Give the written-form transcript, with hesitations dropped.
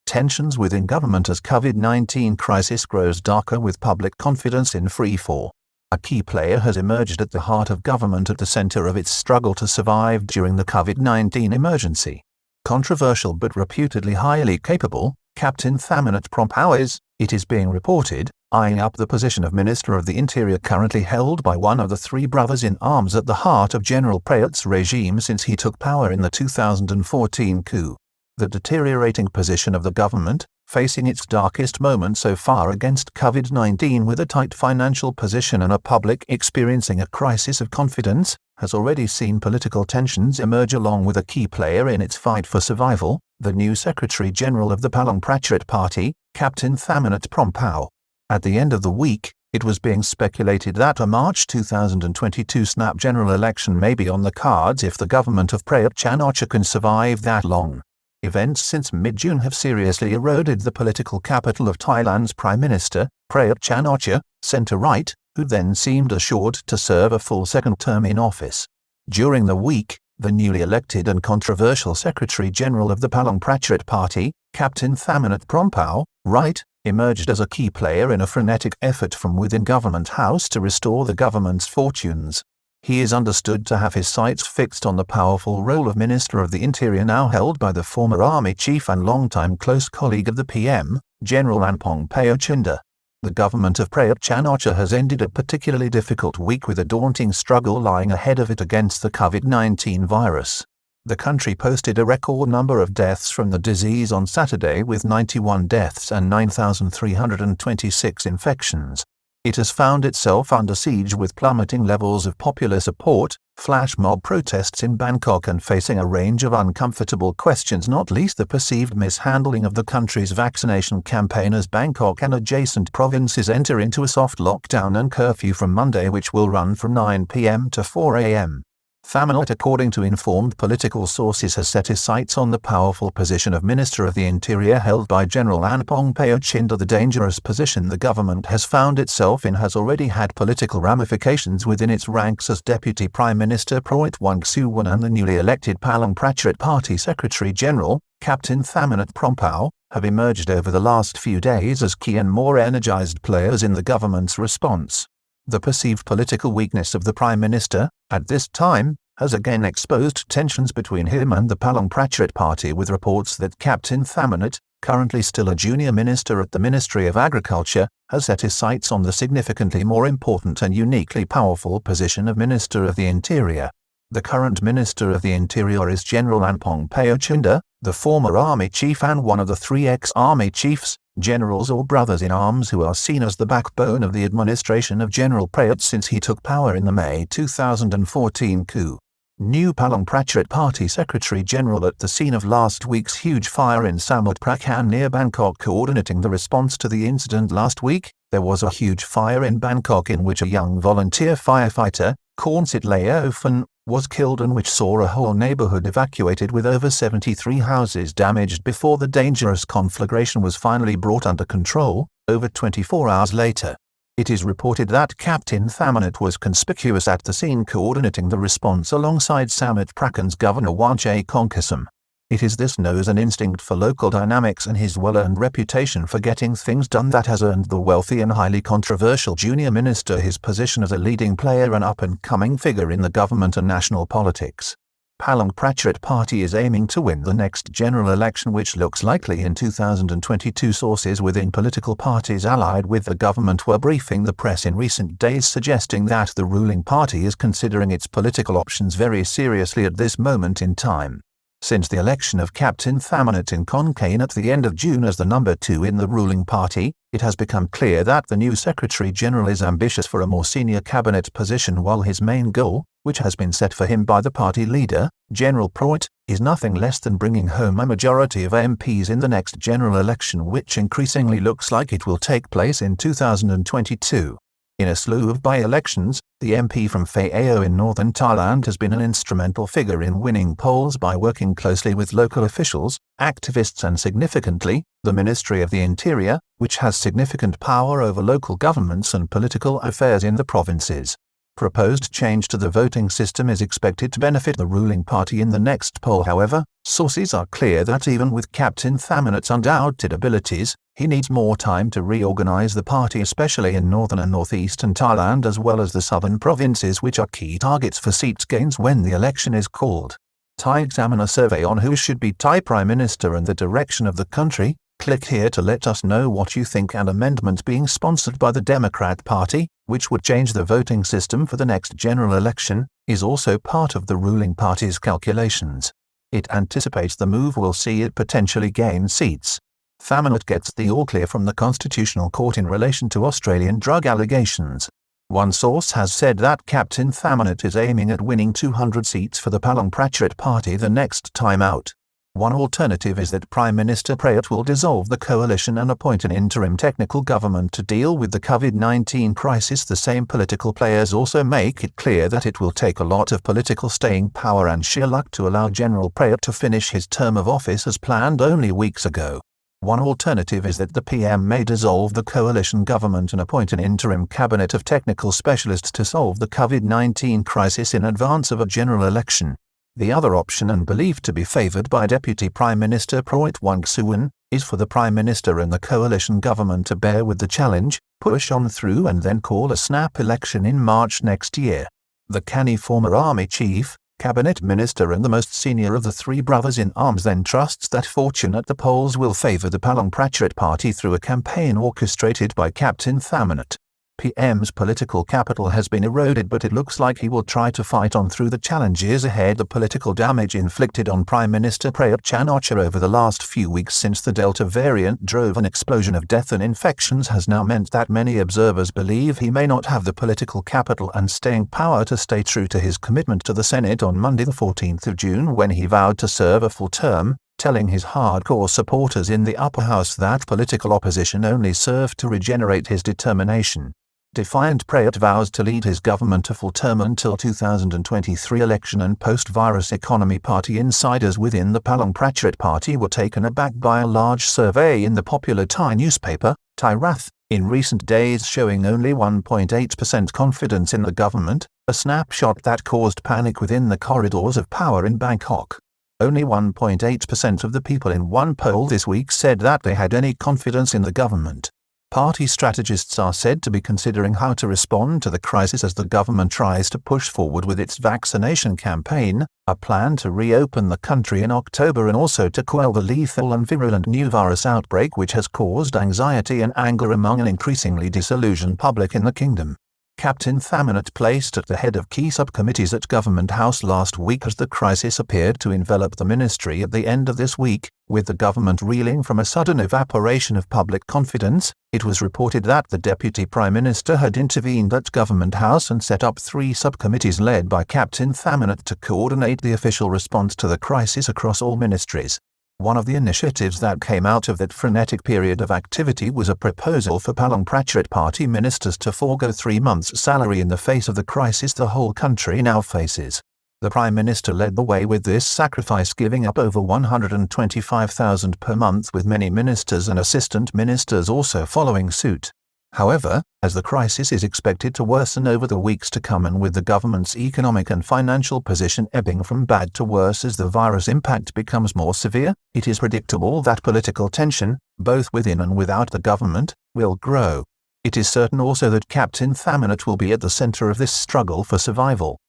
tensions within government as COVID-19 crisis grows darker with public confidence in free fall. A key player has emerged at the heart of government at the center of its struggle to survive during the COVID-19 emergency. Controversial but reputedly highly capable, Captain Thamanat Prompow is, it is being reported, eyeing up the position of Minister of the Interior currently held by one of the three brothers in arms at the heart of General Prayut's regime since he took power in the 2014 coup. The deteriorating position of the government, facing its darkest moment so far against COVID-19 with a tight financial position and a public experiencing a crisis of confidence, has already seen political tensions emerge along with a key player in its fight for survival, the new Secretary General of the Palang Pracharath Party, Captain Thamanat Prompow. At the end of the week, it was being speculated that a March 2022 snap general election may be on the cards if the government of Prayut Chan-o-cha can survive that long. Events since mid-June have seriously eroded the political capital of Thailand's Prime Minister, Prayut Chan-o-cha, centre-right, who then seemed assured to serve a full second term in office. During the week, the newly elected and controversial Secretary General of the Palang Pracharath Party, Captain Thamanat Prompow, right, emerged as a key player in a frenetic effort from within Government House to restore the government's fortunes. He is understood to have his sights fixed on the powerful role of Minister of the Interior now held by the former Army Chief and longtime close colleague of the PM, General Prayut. The government of Prayut Chan-o-cha has ended a particularly difficult week with a daunting struggle lying ahead of it against the COVID-19 virus. The country posted a record number of deaths from the disease on Saturday with 91 deaths and 9,326 infections. It has found itself under siege with plummeting levels of popular support, flash mob protests in Bangkok and facing a range of uncomfortable questions, not least the perceived mishandling of the country's vaccination campaign as Bangkok and adjacent provinces enter into a soft lockdown and curfew from Monday, which will run from 9 p.m. to 4 a.m. Thamanat, according to informed political sources, has set his sights on the powerful position of Minister of the Interior held by General Prayut. The dangerous position the government has found itself in has already had political ramifications within its ranks as Deputy Prime Minister Prayut Wangsuwan and the newly elected Palang Pracharath Party Secretary General, Captain Thamanat Prompow, have emerged over the last few days as key and more energized players in the government's response. The perceived political weakness of the Prime Minister, at this time, has again exposed tensions between him and the Palang Pracharath Party, with reports that Captain Thamanat, currently still a junior minister at the Ministry of Agriculture, has set his sights on the significantly more important and uniquely powerful position of Minister of the Interior. The current Minister of the Interior is General Prayut, the former Army Chief and one of the three ex-Army Chiefs, generals or brothers in arms who are seen as the backbone of the administration of General Prayut since he took power in the May 2014 coup. New Palang Pracharath Party Secretary General at the scene of last week's huge fire in Thamanat Prompow near Bangkok. Coordinating the response to the incident last week, there was a huge fire in Bangkok in which a young volunteer firefighter, Kornsit Laofan, was killed and which saw a whole neighborhood evacuated with over 73 houses damaged before the dangerous conflagration was finally brought under control, over 24 hours later. It is reported that Captain Thamanat was conspicuous at the scene coordinating the response alongside Samut Prakan's Governor Wajay Konkasam. It is this nose and instinct for local dynamics and his well-earned reputation for getting things done that has earned the wealthy and highly controversial junior minister his position as a leading player and up-and-coming figure in the government and national politics. Palang Pracharath Party is aiming to win the next general election, which looks likely in 2022. Sources within political parties allied with the government were briefing the press in recent days, suggesting that the ruling party is considering its political options very seriously at this moment in time. Since the election of Captain Thamanat in Konkan at the end of June as the number 2 in the ruling party, it has become clear that the new Secretary General is ambitious for a more senior cabinet position, while his main goal, which has been set for him by the party leader, General Prayut, is nothing less than bringing home a majority of MPs in the next general election, which increasingly looks like it will take place in 2022. In a slew of by-elections, the MP from Phai Ao in northern Thailand has been an instrumental figure in winning polls by working closely with local officials, activists and significantly, the Ministry of the Interior, which has significant power over local governments and political affairs in the provinces. Proposed change to the voting system is expected to benefit the ruling party in the next poll. However, sources are clear that even with Captain Thamanat's undoubted abilities, he needs more time to reorganize the party, especially in northern and northeastern Thailand as well as the southern provinces, which are key targets for seat gains when the election is called. Thai Examiner survey on who should be Thai Prime Minister and the direction of the country. Click here to let us know what you think. An amendment being sponsored by the Democrat Party, which would change the voting system for the next general election, is also part of the ruling party's calculations. It anticipates the move will see it potentially gain seats. Thamanat gets the all-clear from the Constitutional Court in relation to Australian drug allegations. One source has said that Captain Thamanat is aiming at winning 200 seats for the Palang Pracharath Party the next time out. One alternative is that Prime Minister Prayut will dissolve the coalition and appoint an interim technical government to deal with the COVID-19 crisis. The same political players also make it clear that it will take a lot of political staying power and sheer luck to allow General Prayut to finish his term of office as planned only weeks ago. One alternative is that the PM may dissolve the coalition government and appoint an interim cabinet of technical specialists to solve the COVID-19 crisis in advance of a general election. The other option, and believed to be favoured by Deputy Prime Minister Prayut Wongsuwan, is for the Prime Minister and the coalition government to bear with the challenge, push on through and then call a snap election in March next year. The canny former army chief, cabinet minister and the most senior of the three brothers-in-arms then trusts that fortune at the polls will favour the Palang Pracharath Party through a campaign orchestrated by Captain Thamanat. PM's political capital has been eroded, but it looks like he will try to fight on through the challenges ahead. The political damage inflicted on Prime Minister Prayut Chan-o-cha over the last few weeks since the Delta variant drove an explosion of death and infections has now meant that many observers believe he may not have the political capital and staying power to stay true to his commitment to the Senate on Monday the 14th of June, when he vowed to serve a full term, telling his hardcore supporters in the upper house that political opposition only served to regenerate his determination. Defiant, Prayut vows to lead his government a full term until 2023 election, and post-virus economy. Party insiders within the Palang Pracharath Party were taken aback by a large survey in the popular Thai newspaper, Thai Rath, in recent days showing only 1.8% confidence in the government, a snapshot that caused panic within the corridors of power in Bangkok. Only 1.8% of the people in one poll this week said that they had any confidence in the government. Party strategists are said to be considering how to respond to the crisis as the government tries to push forward with its vaccination campaign, a plan to reopen the country in October and also to quell the lethal and virulent new virus outbreak which has caused anxiety and anger among an increasingly disillusioned public in the kingdom. Captain Thamanat placed at the head of key subcommittees at Government House last week as the crisis appeared to envelop the ministry at the end of this week, with the government reeling from a sudden evaporation of public confidence. It was reported that the Deputy Prime Minister had intervened at Government House and set up 3 subcommittees led by Captain Thamanat to coordinate the official response to the crisis across all ministries. One of the initiatives that came out of that frenetic period of activity was a proposal for Palang Pracharath Party ministers to forego 3 months' salary in the face of the crisis the whole country now faces. The Prime Minister led the way with this sacrifice, giving up over 125,000 per month, with many ministers and assistant ministers also following suit. However, as the crisis is expected to worsen over the weeks to come, and with the government's economic and financial position ebbing from bad to worse as the virus impact becomes more severe, it is predictable that political tension, both within and without the government, will grow. It is certain also that Captain Thamanat will be at the center of this struggle for survival.